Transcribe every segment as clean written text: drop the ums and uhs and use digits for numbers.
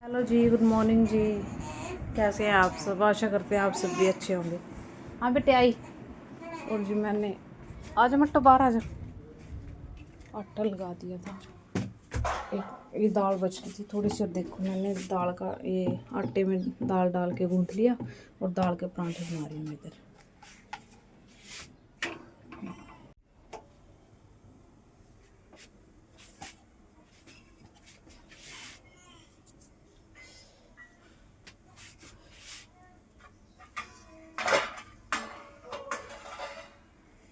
Hello जी, good morning जी। कैसे हैं आप सब? आशा करते हैं आप सब भी अच्छे होंगे। हाँ बेटे आई। और जी मैंने आज मट्टो बाहर आ जा, आटा लगा दिया था। एक ये दाल बच गई थी थोड़ी सी, और देखो मैंने दाल का ये आटे में दाल डाल के गूंथ लिया और दाल के परांठे बना रही हूँ इधर।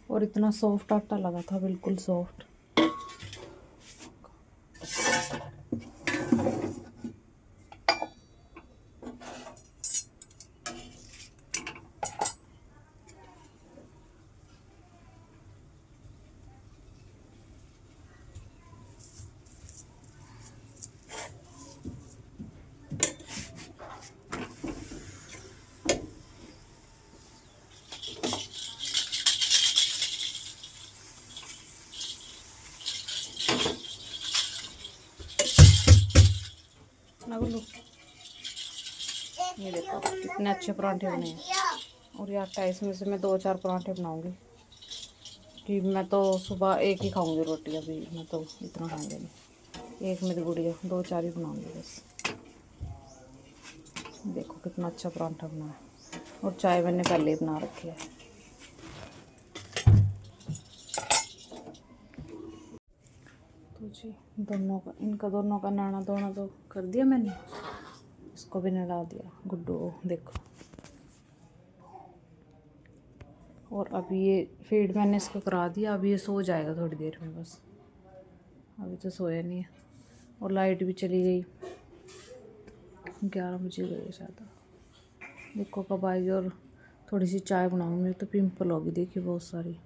और इतना सॉफ्ट आटा लगा था, बिल्कुल सॉफ्ट। ना बोलो, ये देखो कितने अच्छे परांठे बने हैं। और ये आटा इसमें से मैं 2-4 परांठे बनाऊंगी कि मैं तो सुबह एक ही खाऊंगी रोटी, अभी मैं तो इतना खाऊंगी नहीं। एक मेरी गुड़िया, 2-4 ही बनाऊंगी बस। देखो कितना अच्छा परांठा बना है। और चाय मैंने पहले ही बना रखी है। तो जी दोनों का, इनका दोनों का नाना धोना तो कर दिया मैंने। इसको भी नहला दिया गुड्डू को, देखो। और अभी ये फीड मैंने इसको करा दिया, अभी ये सो जाएगा थोड़ी देर में बस। अभी तो सोया नहीं है। और लाइट भी चली गई, 11 बजे गई शायद। देखो कब आएगी। और थोड़ी सी चाय बनाऊंगी तो पिंपल होगी, देखिए बहुत सारी।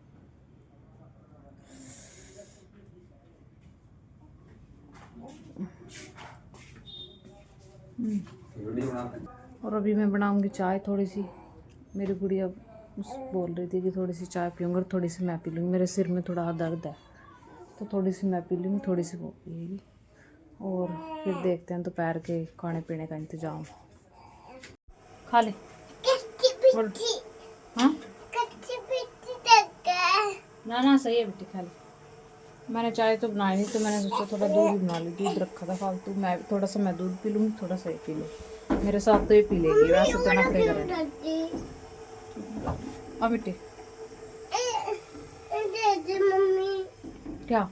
और अभी मैं बनाऊंगी चाय थोड़ी सी। मेरी गुड़िया उस बोल रही थी कि थोड़ी सी चाय पीऊँगी और थोड़ी सी मैं पी लूँगी। मेरे सिर में थोड़ा दर्द है तो थोड़ी सी मैं पी लूँगी, थोड़ी सी वो पिएगी। और फिर देखते हैं दोपहर के खाने पीने का इंतज़ाम। खा ले। और हाँ ना ना सही है बेटी, खा ले। मैंने चाय तो बनाई नहीं तो मैंने सोचा थोड़ा दूध ही बना ली। दूध रखा था फालतू, मैं थोड़ा सा मैं दूध पी लूँगी, थोड़ा सा ये पी लूँ। मेरे साथ तो ये पी लेगी, वैसे तो नखरे करें। अब बेटी क्या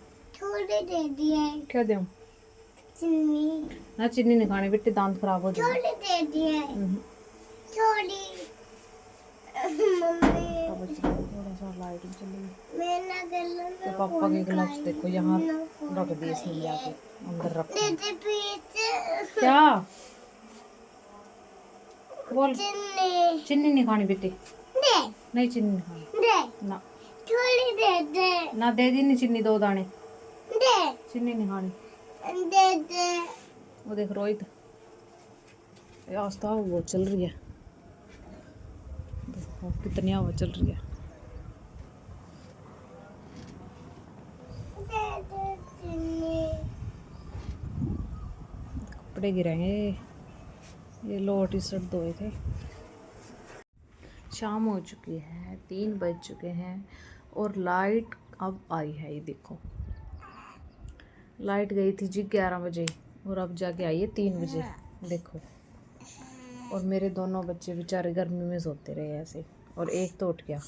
क्या दूँ? ना चीनी नहीं खानी बेटी, दांत खराब हो जाएंगे। थोड़ा सा लाइटिंग चलेगी तो पापा के ग्लव्स देखो यहाँ रख दिए इसने, ले आके अंदर रख। क्या बोल? चीनी नहीं खानी बेटी, नहीं चीनी नहीं खानी ना। ना दे दी नहीं चीनी, 2 दाने। चीनी नहीं खानी। वो देख रोहित, आस्था वो चल रही है, देखो कितनी हवा चल रही है। कपड़े गिरेंगे। ये लोअर टी शर्ट धोए थे। शाम हो चुकी है, 3 बज चुके हैं और लाइट अब आई है। ये देखो लाइट गई थी जी 11 बजे और अब जाके आई है 3 बजे, देखो। और मेरे दोनों बच्चे बेचारे गर्मी में सोते रहे ऐसे, और एक तो उठ गया।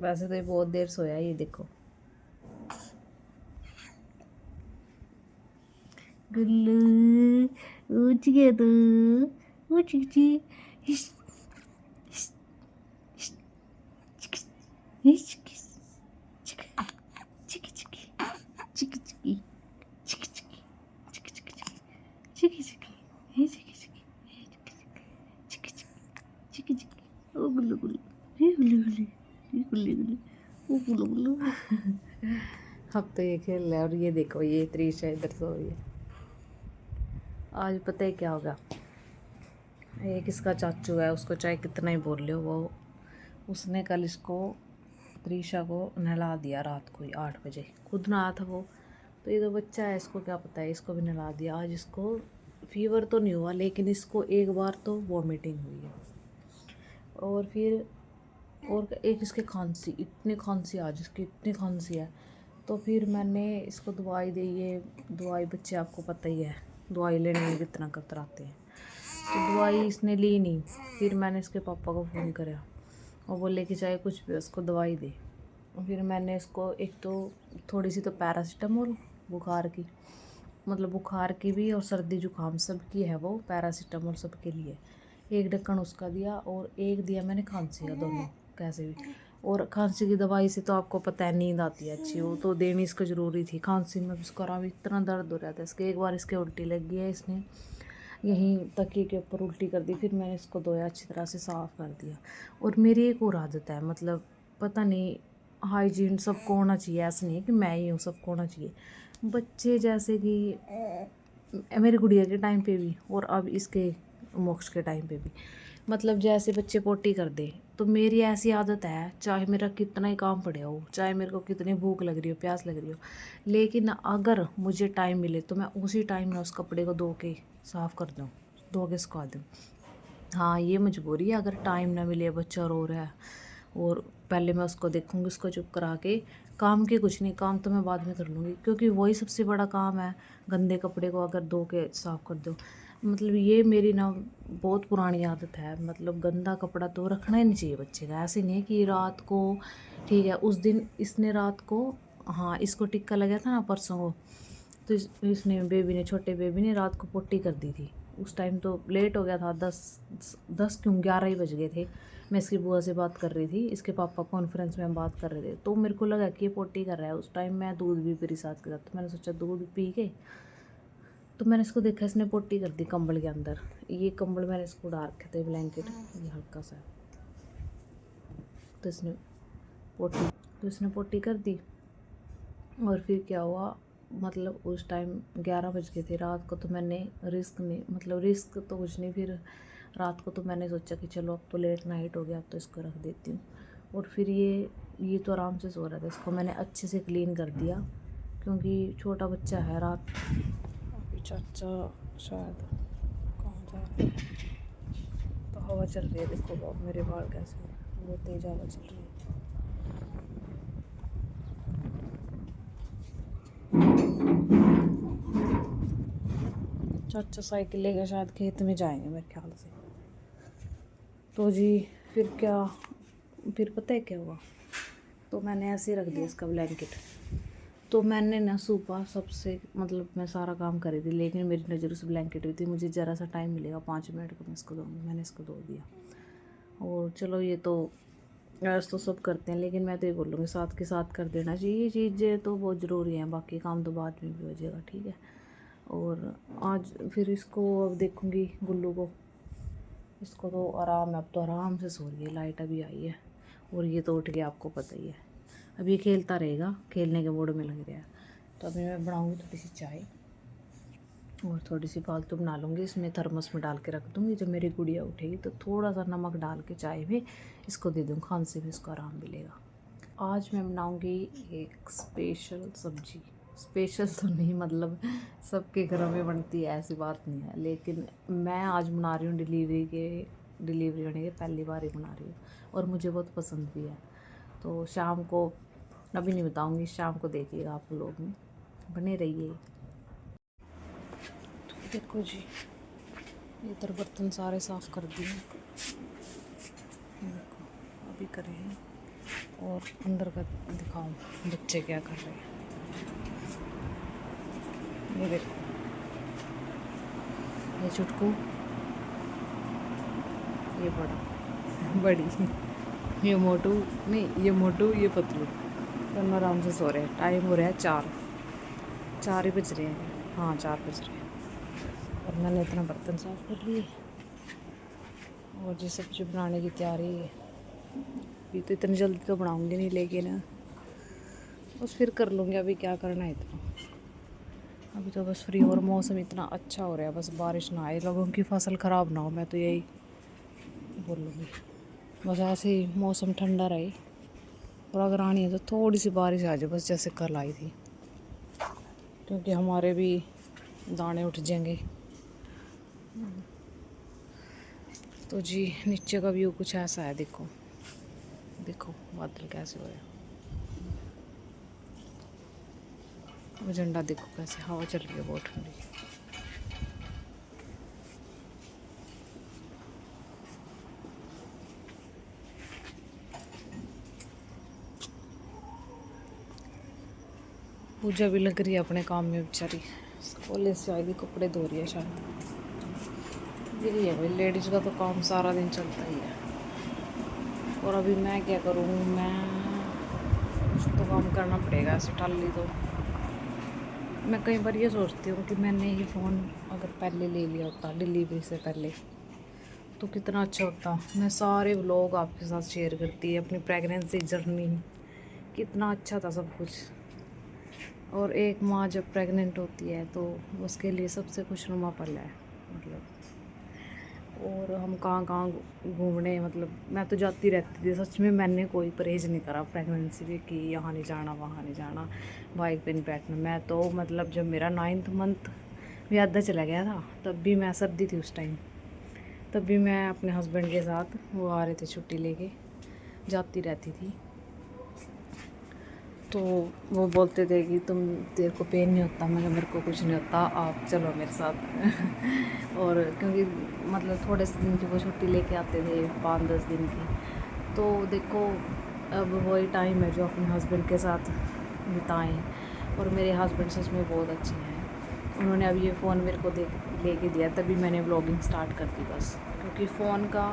वैसे तो ये बहुत देर सोया, ये देखो। गुल्लू उठ गया तो उठ जी। अब तो ये खेल रहा है। और ये देखो ये त्रिशा इधर सो रही है। आज पता है क्या होगा? एक इसका चाचू है, उसको चाहे कितना ही बोल लो, वो उसने कल इसको त्रिशा को नहला दिया रात को ही 8 बजे। खुद नहा था वो, तो ये तो बच्चा है, इसको क्या पता है, इसको भी नहला दिया। आज इसको फीवर तो नहीं हुआ, लेकिन इसको एक बार तो वॉमिटिंग हुई है। और फिर और एक इसके खांसी, इतनी खांसी आज इसकी इतनी खांसी है। तो फिर मैंने इसको दवाई दी। ये दवाई बच्चे आपको पता ही है, दवाई लेने में कितना कतराते हैं। तो दवाई इसने ली नहीं। फिर मैंने इसके पापा को फ़ोन कराया और बोले कि चाहे कुछ भी उसको दवाई दे। फिर मैंने इसको एक तो थोड़ी सी तो पैरासीटामोल बुखार की, मतलब बुखार की भी और सर्दी जुकाम सबकी है वो, पैरासीटामोल सबके लिए। एक ढक्कन उसका दिया और एक दिया मैंने खांसी का, दोनों कैसे भी। और खांसी की दवाई से तो आपको पता है नींद आती है अच्छी, वो तो देनी इसको ज़रूरी थी। खांसी में उसका आराम, इतना दर्द हो रहा था इसके। एक बार इसके उल्टी लग गई है, इसने यहीं तकिए के ऊपर उल्टी कर दी। फिर मैंने इसको धोया, अच्छी तरह से साफ़ कर दिया। और मेरी एक और आदत है, मतलब पता नहीं, हाइजीन सबको होना चाहिए, ऐसा नहीं है कि मैं ही हूँ, सबको होना चाहिए। बच्चे जैसे कि मेरी गुड़िया के टाइम पे भी और अब इसके मोक्ष के टाइम पे भी, मतलब जैसे बच्चे पोटी कर दे, तो मेरी ऐसी आदत है, चाहे मेरा कितना ही काम पड़े हो, चाहे मेरे को कितनी भूख लग रही हो, प्यास लग रही हो, लेकिन अगर मुझे टाइम मिले तो मैं उसी टाइम में उस कपड़े को धो के साफ़ कर दूँ, धो के सुखा दूँ। हाँ, ये मजबूरी है, अगर टाइम ना मिले, बच्चा रो रहा है, और पहले मैं उसको देखूँगी, उसको चुप करा के। काम के कुछ नहीं, काम तो मैं बाद में कर लूँगी, क्योंकि वही सबसे बड़ा काम है, गंदे कपड़े को अगर धो के साफ़ कर दो। मतलब ये मेरी ना बहुत पुरानी आदत है, मतलब गंदा कपड़ा तो रखना ही नहीं चाहिए बच्चे का। ऐसे नहीं है कि रात को, ठीक है उस दिन इसने रात को, हाँ इसको टिक्का लगा था ना परसों को, तो इसने बेबी ने, छोटे बेबी ने रात को पोटी कर दी थी। उस टाइम तो लेट हो गया था, 10 क्यों 11 ही बज गए थे। मैं इसकी बुआ से बात कर रही थी, इसके पापा कॉन्फ्रेंस में हम बात कर रहे थे, तो मेरे को लगा कि ये पोटी कर रहा है। उस टाइम मैं दूध भी पी रही साथ के साथ, तो मैंने सोचा दूध पी के, तो मैंने इसको देखा इसने पोटी कर दी कंबल के अंदर। ये कंबल मैंने इसको डाल रखे थे, ब्लैंकेट ये हल्का सा, तो इसने पोटी कर दी। और फिर क्या हुआ, मतलब उस टाइम 11 बज गए थे रात को, तो मैंने रिस्क तो कुछ नहीं, फिर रात को तो मैंने सोचा कि चलो अब तो लेट नाइट हो गया, अब तो इसको रख देती हूँ। और फिर ये तो आराम से सो रहा था, इसको मैंने अच्छे से क्लीन कर दिया, क्योंकि छोटा बच्चा है। रात अभी चाचा शायद कहाँ जा रहे हैं, तो हवा चल रही है, देखो बाप मेरे बाल कैसे, बहुत तेज़ हवा चल रही है। चाचा साइकिल लेकर शायद खेत में जाएंगे मेरे ख्याल से। तो जी फिर पता है क्या हुआ, तो मैंने ऐसे ही रख दिया इसका ब्लैंकेट। तो मैंने ना सुबह सबसे, मतलब मैं सारा काम कर रही थी, लेकिन मेरी नज़र उस ब्लैंकेट में थी। मुझे ज़रा सा टाइम मिलेगा 5 मिनट का, मैं इसको दूँगी। मैंने इसको धो दिया। और चलो ये तो ऐसा तो सब करते हैं, लेकिन मैं तो ये बोलूँगी साथ के साथ कर देना चाहिए। ये चीज़ें तो बहुत ज़रूरी हैं, बाकी काम तो बाद में भी हो जाएगा, ठीक है। और आज फिर इसको अब देखूँगी गुल्लू को, इसको तो आराम है, अब तो आराम से सो रही है। लाइट अभी आई है और ये तो उठ गया, आपको पता ही है। अब ये खेलता रहेगा, खेलने के मूड में लग रहा है। तो अभी मैं बनाऊँगी थोड़ी सी चाय और थोड़ी सी फालतू बना लूँगी, इसमें थर्मस में डाल के रख दूँगी। जब मेरी गुड़िया उठेगी तो थोड़ा सा नमक डाल के चाय में इसको दे दूँ, खांसी में इसको आराम मिलेगा। आज मैं बनाऊँगी एक स्पेशल सब्जी। स्पेशल तो नहीं, मतलब सबके घरों में बनती है, ऐसी बात नहीं है, लेकिन मैं आज बना रही हूँ डिलीवरी होने के पहली बार ही बना रही हूँ, और मुझे बहुत पसंद भी है। तो शाम को, अभी नहीं बताऊँगी, शाम को देखिएगा आप लोग में, बने रहिए। देखो जी, इधर बर्तन सारे साफ़ कर दिए, देखो अभी करे हैं। और अंदर का दिखाऊं बच्चे क्या कर रहे हैं, ये देखो, ये चुटकू, ये बड़ी, ये मोटू, नहीं ये मोटू, ये पतलू, दोनों आराम से सो रहे हैं। टाइम हो रहा है 4 ही बज रहे हैं, हाँ 4 बज रहे हैं। और मैंने इतना बर्तन साफ़ कर लिए, और जी सब्ज़ी बनाने की तैयारी है। अभी तो इतनी जल्दी तो बनाऊंगी नहीं, लेकिन बस फिर कर लूँगी। अभी क्या करना है इतना, अभी तो बस फ्री। और मौसम इतना अच्छा हो रहा है, बस बारिश ना आए, लोगों की फसल ख़राब ना हो, मैं तो यही बोलूँगी। बस ऐसे ही मौसम ठंडा रहे, और अगर आनी है तो थोड़ी सी बारिश आ जाए बस, जैसे कल आई थी, क्योंकि हमारे भी दाने उठ जाएंगे। तो जी नीचे का व्यू कुछ ऐसा है, देखो देखो बादल कैसे हो रहे हैं, वो झंडा देखो कैसे, हवा चल रही है बहुत ठंडी। पूजा भी लग रही है अपने काम में बेचारी, कॉलेज से आएगी कपड़े धो रही है शायद। यही है भाई, लेडीज़ का तो काम सारा दिन चलता ही है। और अभी मैं क्या करूँ, मैं कुछ तो काम करना पड़ेगा, ऐसे टाली तो। मैं कई बार ये सोचती हूँ कि मैंने ये फ़ोन अगर पहले ले लिया होता डिलीवरी से पहले तो कितना अच्छा होता। मैं सारे व्लॉग आपके साथ शेयर करती है, अपनी प्रेगनेंसी जर्नी, कितना अच्छा था सब कुछ। और एक माँ जब प्रेग्नेंट होती है तो उसके लिए सबसे खुशनुमा पल है मतलब। और हम कहाँ कहाँ घूमने, मतलब मैं तो जाती रहती थी सच में, मैंने कोई परहेज़ नहीं करा प्रेगनेंसी में कि यहाँ नहीं जाना वहाँ नहीं जाना, बाइक पे नहीं बैठना। मैं तो मतलब जब मेरा 9th मंथ भी आधा चला गया था तब भी मैं, सर्दी थी उस टाइम, तब भी मैं अपने हस्बैंड के साथ, वो आ रहे थे छुट्टी लेके, जाती रहती थी। तो वो बोलते थे कि तुम, तेरे को पेन नहीं होता, मैं मेरे को कुछ नहीं होता, आप चलो मेरे साथ। और क्योंकि मतलब थोड़े से दिन की वो छुट्टी लेके आते थे, 5-10 दिन की। तो देखो अब वही टाइम है जो अपने हस्बैंड के साथ बिताएं। और मेरे हस्बैंड सच में बहुत अच्छे हैं, उन्होंने अब ये फ़ोन मेरे को लेके दिया तभी मैंने व्लॉगिंग स्टार्ट कर दी बस। क्योंकि फ़ोन का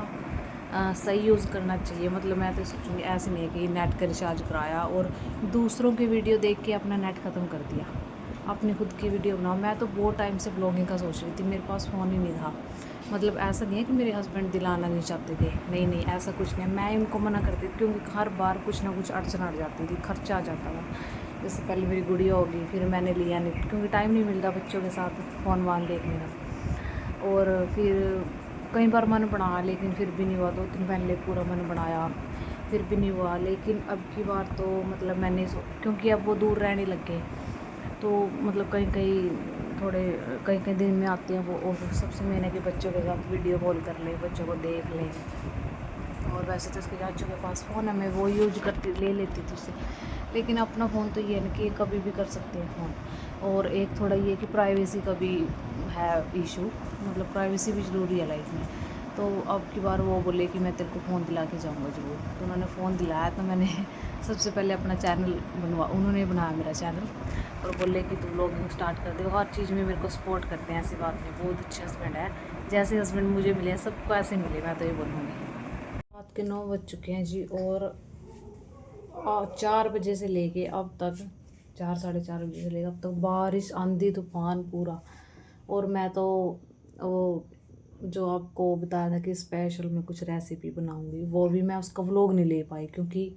सही यूज़ करना चाहिए। मतलब मैं तो सोचूँगी ऐसे नहीं है कि नेट का रिचार्ज कराया और दूसरों की वीडियो देख के अपना नेट ख़त्म कर दिया, अपनी खुद की वीडियो बनाओ। मैं तो बहुत टाइम से व्लॉगिंग का सोच रही थी, मेरे पास फ़ोन ही नहीं था। मतलब ऐसा नहीं है कि मेरे हस्बैंड दिलाना नहीं चाहते थे, नहीं नहीं ऐसा कुछ नहीं है, मैं इनको मना करती थी क्योंकि हर बार कुछ ना कुछ अड़चन आ जाती थी, खर्चा आ जाता था। जैसे पहले मेरी गुड़िया होगी, फिर मैंने लिया नहीं क्योंकि टाइम नहीं मिलता बच्चों के साथ फ़ोन वान देखने का। और फिर कई बार मन बना, लेकिन फिर भी नहीं हुआ। 2 दिन पहले पूरा मन बनाया, फिर भी नहीं हुआ। लेकिन अब की बार तो मतलब मैंने क्योंकि अब वो दूर रहने लग गए, तो मतलब कहीं कहीं थोड़े कहीं कहीं दिन में आती हैं वो, और सबसे मेन है कि बच्चों के साथ वीडियो कॉल कर लें, बच्चों को देख लें। और वैसे तो उसके चाचू के पास फ़ोन है, मैं वो यूज करती ले लेती थी उससे। लेकिन अपना फ़ोन तो ये है ना कि कभी भी कर सकते हैं फ़ोन। और एक थोड़ा ये कि प्राइवेसी का भी है इशू, मतलब प्राइवेसी भी ज़रूरी है लाइफ में। तो अब की बार वो बोले कि मैं तेरे को फ़ोन दिला के जाऊँगा ज़रूर, तो उन्होंने फ़ोन दिलाया। तो मैंने सबसे पहले अपना चैनल उन्होंने बनाया मेरा चैनल, और बोले कि तुम लोग स्टार्ट कर दो। हर चीज़ में मेरे को सपोर्ट करते हैं, ऐसी बात नहीं, बहुत अच्छे हस्बैंड है। जैसे हस्बैंड मुझे मिले हैं सबको ऐसे मिले, मैं तो ये बोलूँगी। रात के 9 बज चुके हैं जी, और 4 बजे से लेके अब तक, 4-4:30 बजे से लेकर अब तक बारिश, आंधी तूफान पूरा। और मैं तो वो जो आपको बताया था कि स्पेशल मैं कुछ रेसिपी बनाऊंगी, वो भी मैं उसका व्लॉग नहीं ले पाई क्योंकि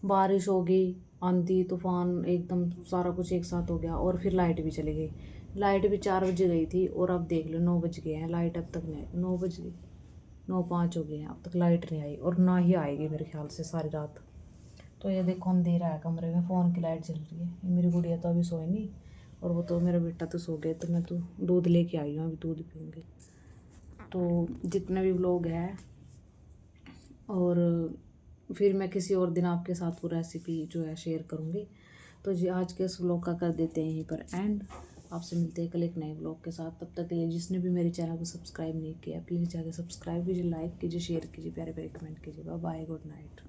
बारिश हो गई, आंधी तूफान एकदम सारा कुछ एक साथ हो गया। और फिर लाइट भी चली गई, लाइट भी 4 बजे गई थी, और अब देख लो 9 बज गए हैं, लाइट अब तक नहीं आई। 9 बज गई, 9:05 हो गए हैं, अब तक लाइट नहीं आई, और ना ही आएगी मेरे ख्याल से सारी रात। तो ये देखो अंधेरा है कमरे में, फ़ोन की लाइट जल रही है। ये मेरी गुड़िया तो अभी सोई नहीं, और वो तो मेरा बेटा तो सो गया। तो मैं तो दूध लेके आई हूँ, अभी दूध पीऊँगी। तो जितने भी व्लॉग है, और फिर मैं किसी और दिन आपके साथ वो रेसिपी जो है शेयर करूँगी। तो जी आज के इस व्लॉग का कर देते हैं यहीं पर एंड। आपसे मिलते हैं कल एक नए व्लॉग के साथ। तब तक के लिए जिसने भी मेरे चैनल को सब्सक्राइब नहीं किया, प्लीज़ जाकर सब्सक्राइब कीजिए, लाइक कीजिए, शेयर कीजिए, प्यारे प्यारे कमेंट कीजिए। Bye bye, good night.